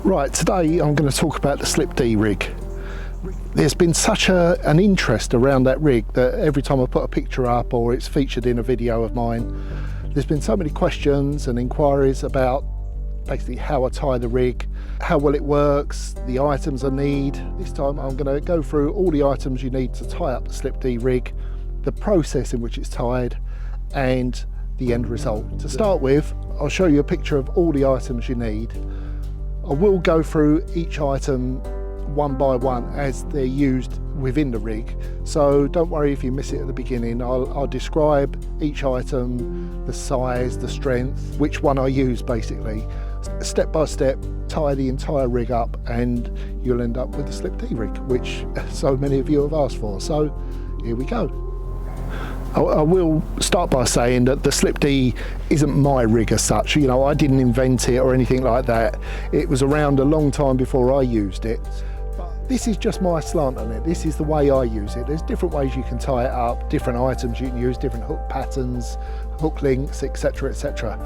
Right, today I'm going to talk about the Slip D rig. There's been such an interest around that rig that every time I put a picture up or it's featured in a video of mine, there's been so many questions and inquiries about basically how I tie the rig, how well it works, the items I need. This time I'm going to go through all the items you need to tie up the Slip D rig, the process in which it's tied, and the end result. To start with, I'll show you a picture of all the items you need. I will go through each item one by one as they're used within the rig, so don't worry if you miss it at the beginning. I'll describe each item, the size, the strength, which one I use basically. Step by step, tie the entire rig up and you'll end up with the Slip D rig, which so many of you have asked for. So here we go. I will start by saying that the Slip D isn't my rig as such. You know, I didn't invent it or anything like that. It was around a long time before I used it. This is just my slant on it. This is the way I use it. There's different ways you can tie it up, different items you can use, different hook patterns, hook links, etc, etc.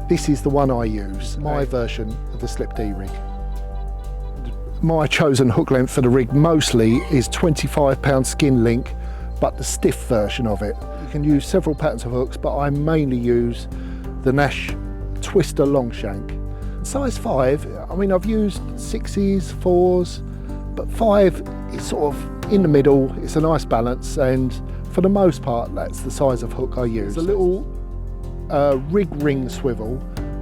This is the one I use, my version of the Slip D rig. My chosen hook length for the rig mostly is 25 skin link, but the stiff version of it. You can use several patterns of hooks, but I mainly use the Nash Twister long shank. Size 5, I mean, I've used 6s, 4s, but 5 is sort of in the middle. It's a nice balance, and for the most part, that's the size of hook I use. It's a little rig ring swivel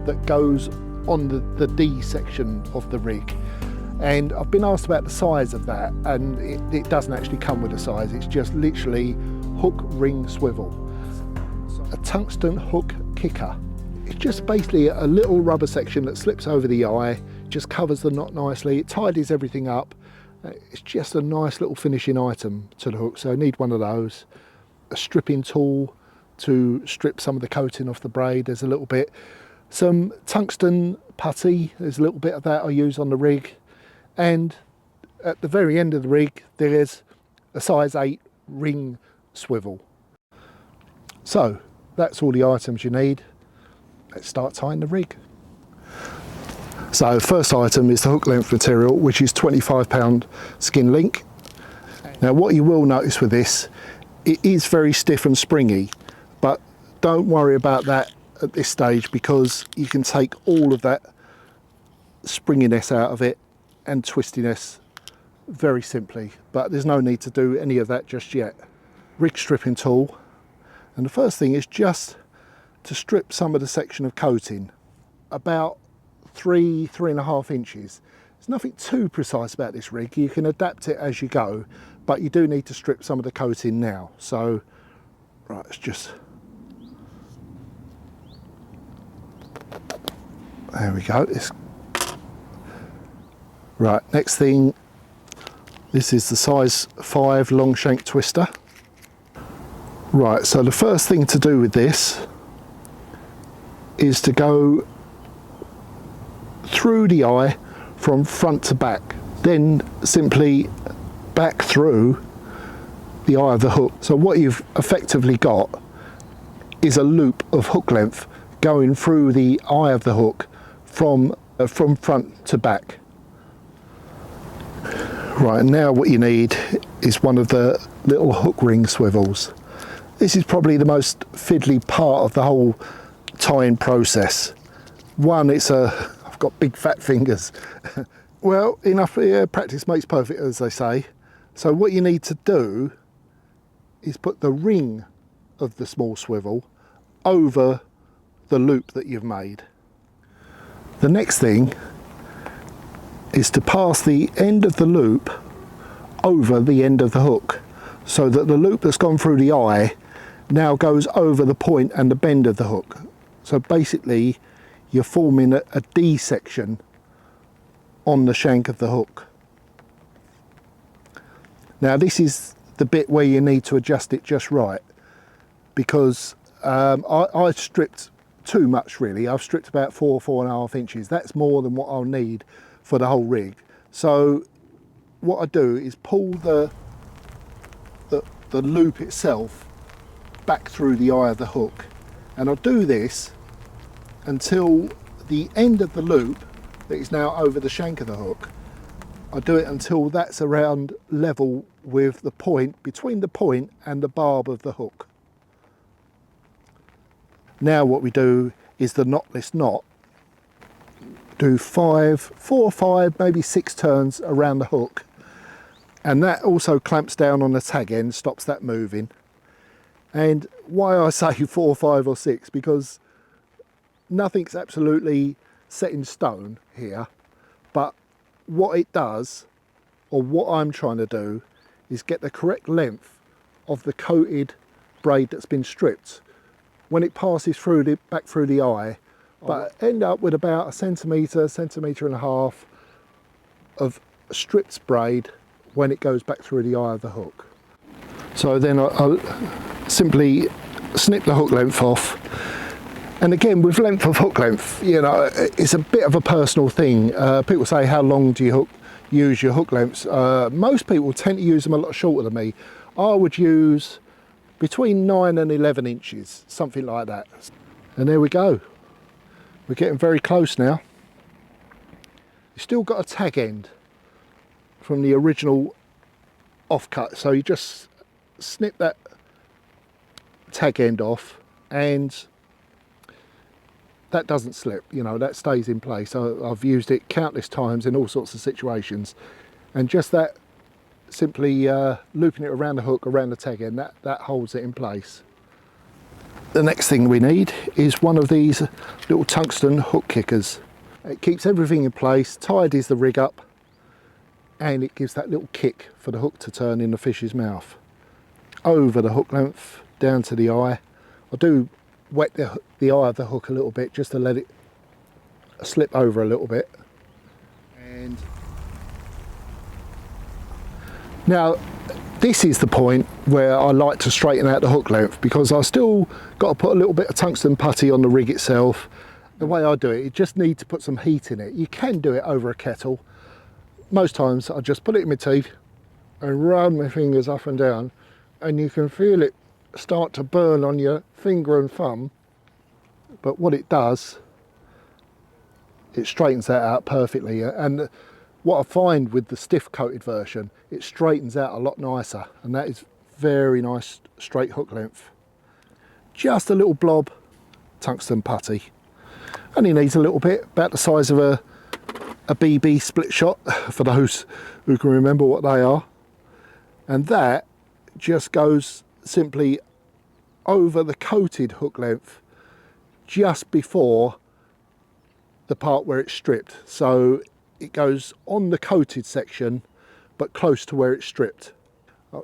that goes on the D section of the rig. And I've been asked about the size of that, and it doesn't actually come with a size. It's just literally hook ring swivel. A tungsten hook kicker. It's just basically a little rubber section that slips over the eye, just covers the knot nicely. It tidies everything up. It's just a nice little finishing item to the hook, so I need one of those. A stripping tool to strip some of the coating off the braid. There's a little bit. Some tungsten putty. There's a little bit of that I use on the rig. And at the very end of the rig, there's a size 8 ring swivel. So that's all the items you need. Let's start tying the rig. So first item is the hook length material, which is 25 skin link. Now what you will notice with this, it is very stiff and springy, but don't worry about that at this stage, because you can take all of that springiness out of it and twistiness very simply, but there's no need to do any of that just yet. Rig stripping tool, and the first thing is just to strip some of the section of coating, about 3.5 inches. There's nothing too precise about this rig. You can adapt it as you go, but you do need to strip some of the coating now. So right, it's just, there we go. Right, next thing, this is the size 5 long shank twister. Right, so the first thing to do with this is to go through the eye from front to back, then simply back through the eye of the hook. So what you've effectively got is a loop of hook length going through the eye of the hook from front to back. Right, now what you need is one of the little hook ring swivels. This is probably the most fiddly part of the whole tying process. One, I've got big fat fingers. Well, enough practice makes perfect, as they say. So what you need to do is put the ring of the small swivel over the loop that you've made. The next thing is to pass the end of the loop over the end of the hook, so that the loop that's gone through the eye now goes over the point and the bend of the hook. So basically you're forming a D section on the shank of the hook. Now this is the bit where you need to adjust it just right, because I stripped too much really. I've stripped about 4.5 inches. That's more than what I'll need for the whole rig. So what I do is pull the loop itself back through the eye of the hook, and I'll do this until the end of the loop that is now over the shank of the hook. I do it until that's around level with the point, between the point and the barb of the hook. Now what we do is the knotless knot. Do 4 or 5, maybe 6 turns around the hook, and that also clamps down on the tag end, stops that moving. And why I say 4, 5 or 6, because nothing's absolutely set in stone here, but what it does, or what I'm trying to do, is get the correct length of the coated braid that's been stripped when it passes through back through the eye, but end up with about a centimetre and a half of stripped braid when it goes back through the eye of the hook. So then I'll simply snip the hook length off. And again, with length of hook length, you know, it's a bit of a personal thing. People say, how long do you use your hook lengths? Most people tend to use them a lot shorter than me. I would use between 9 and 11 inches, something like that. And there we go. We're getting very close now. You've still got a tag end from the original offcut, so you just snip that tag end off and that doesn't slip, you know, that stays in place. I've used it countless times in all sorts of situations, and just that simply looping it around the hook, around the tag end, that holds it in place. The next thing we need is one of these little tungsten hook kickers. It keeps everything in place, tidies the rig up, and it gives that little kick for the hook to turn in the fish's mouth. Over the hook length, down to the eye. I do wet the eye of the hook a little bit just to let it slip over a little bit. And now this is the point where I like to straighten out the hook length, because I still got to put a little bit of tungsten putty on the rig itself. The way I do it, you just need to put some heat in it. You can do it over a kettle. Most times I just put it in my teeth and run my fingers up and down, and you can feel it start to burn on your finger and thumb. But what it does, it straightens that out perfectly. And what I find with the stiff coated version, it straightens out a lot nicer, and that is very nice straight hook length. Just a little blob tungsten putty. Only needs a little bit, about the size of a BB split shot, for those who can remember what they are. And that just goes simply over the coated hook length just before the part where it's stripped. So it goes on the coated section but close to where it's stripped.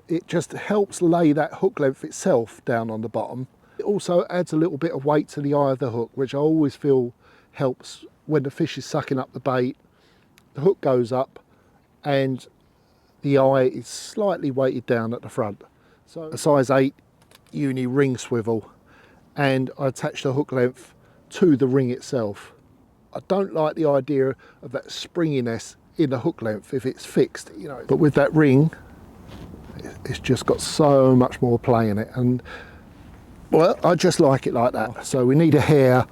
It just helps lay that hook length itself down on the bottom. It also adds a little bit of weight to the eye of the hook, which I always feel helps when the fish is sucking up the bait. The hook goes up and the eye is slightly weighted down at the front. So a size 8 uni ring swivel, and I attach the hook length to the ring itself. I don't like the idea of that springiness in the hook length if it's fixed, you know. But with that ring, it's just got so much more play in it, and well, I just like it like that. So we need a hair,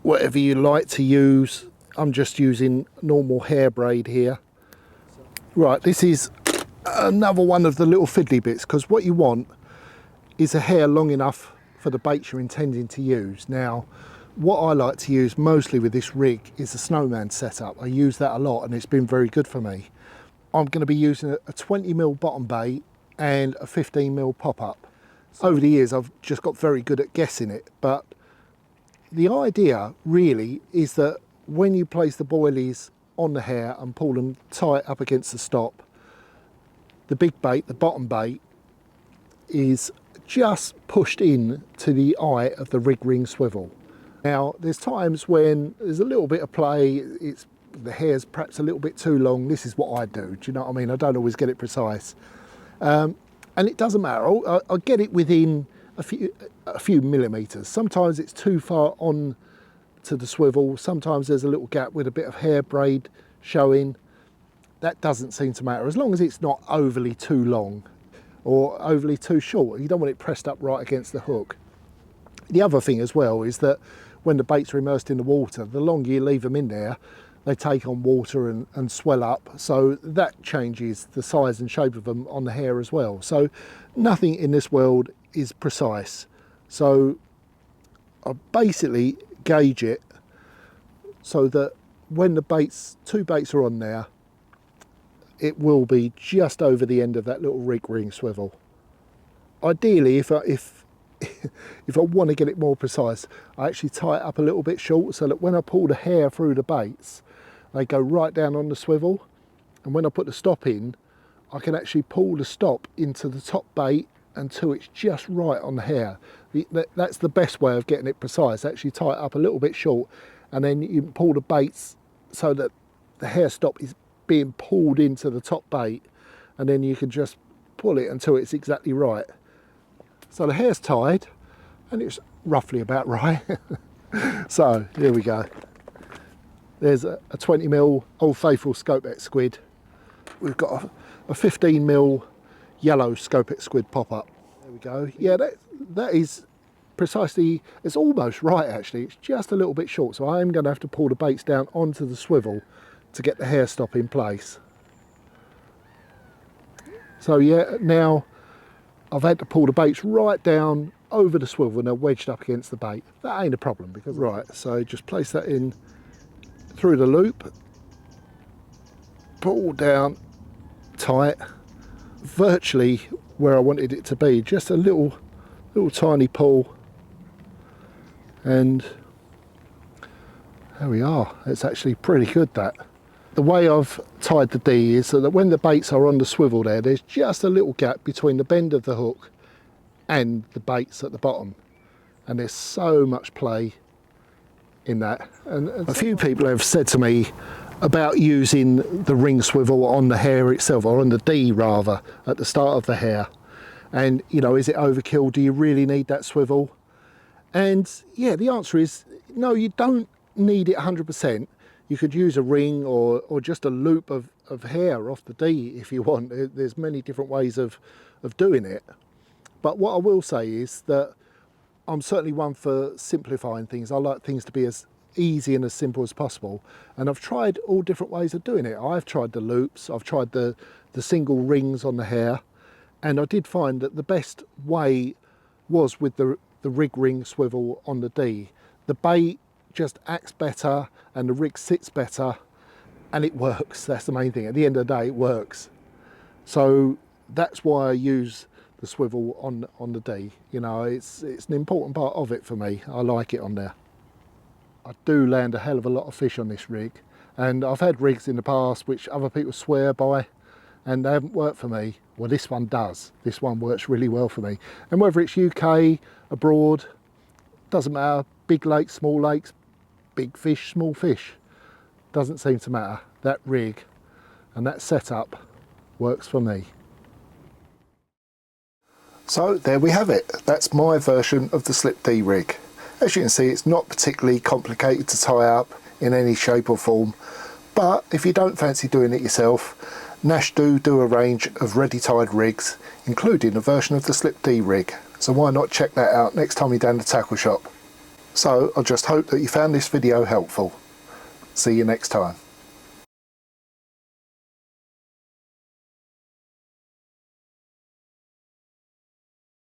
whatever you like to use. I'm just using normal hair braid here. Right, this is another one of the little fiddly bits, because what you want is a hair long enough for the bait you're intending to use. Now, what I like to use mostly with this rig is a snowman setup. I use that a lot and it's been very good for me. I'm going to be using a 20mm bottom bait and a 15mm pop-up. Over the years I've just got very good at guessing it, but the idea really is that when you place the boilies on the hair and pull them tight up against the stop, the big bait, the bottom bait, is just pushed in to the eye of the rig ring swivel. Now, there's times when there's a little bit of play, the hair's perhaps a little bit too long. This is what I do, do you know what I mean? I don't always get it precise. And it doesn't matter, I'll get it within a few millimetres. Sometimes it's too far on to the swivel, sometimes there's a little gap with a bit of hair braid showing. That doesn't seem to matter, as long as it's not overly too long or overly too short. You don't want it pressed up right against the hook. The other thing as well is that when the baits are immersed in the water, the longer you leave them in there, they take on water and swell up, so that changes the size and shape of them on the hair as well. So nothing in this world is precise, so I basically gauge it so that when the baits, 2 baits are on there, it will be just over the end of that little rig ring swivel. Ideally, if I want to get it more precise, I actually tie it up a little bit short so that when I pull the hair through the baits, they go right down on the swivel, and when I put the stop in, I can actually pull the stop into the top bait until it's just right on the hair. That's the best way of getting it precise. Actually tie it up a little bit short, and then you can pull the baits so that the hair stop is being pulled into the top bait, and then you can just pull it until it's exactly right. So the hair's tied and it's roughly about right. So here we go. There's a 20mm Old Faithful Scopex squid. We've got a 15mm yellow Scopex squid pop-up. There we go. Yeah, that is precisely, it's almost right actually. It's just a little bit short, so I am going to have to pull the baits down onto the swivel to get the hair stop in place. So yeah, now I've had to pull the baits right down over the swivel and they're wedged up against the bait. That ain't a problem because, right, so just place that in through the loop, pull down tight, virtually where I wanted it to be, just a little tiny pull, and there we are. It's actually pretty good, that. The way I've tied the D is so that when the baits are on the swivel there's just a little gap between the bend of the hook and the baits at the bottom, and there's so much play in that. And a few people have said to me about using the ring swivel on the hair itself, or on the D rather, at the start of the hair, and you know, is it overkill? Do you really need that swivel? And yeah, the answer is no, you don't need it 100%. You could use a ring or just a loop of hair off the D if you want. There's many different ways of doing it. But what I will say is that I'm certainly one for simplifying things. I like things to be as easy and as simple as possible. And I've tried all different ways of doing it. I've tried the loops, I've tried the single rings on the hair, and I did find that the best way was with the rig ring swivel on the D. The bait just acts better and the rig sits better and it works. That's the main thing. At the end of the day, it works. So that's why I use the swivel on the D. You know, it's an important part of it for me. I like it on there. I do land a hell of a lot of fish on this rig, and I've had rigs in the past which other people swear by and they haven't worked for me. Well, this one does. This one works really well for me. And whether it's UK, abroad, doesn't matter. Big lakes, small lakes, big fish, small fish, doesn't seem to matter. That rig and that setup works for me. So there we have it. That's my version of the slip D rig. As you can see, it's not particularly complicated to tie up in any shape or form, but if you don't fancy doing it yourself, Nash do a range of ready tied rigs, including a version of the slip D rig, so why not check that out next time you're down the tackle shop. So I just hope that you found this video helpful. See you next time.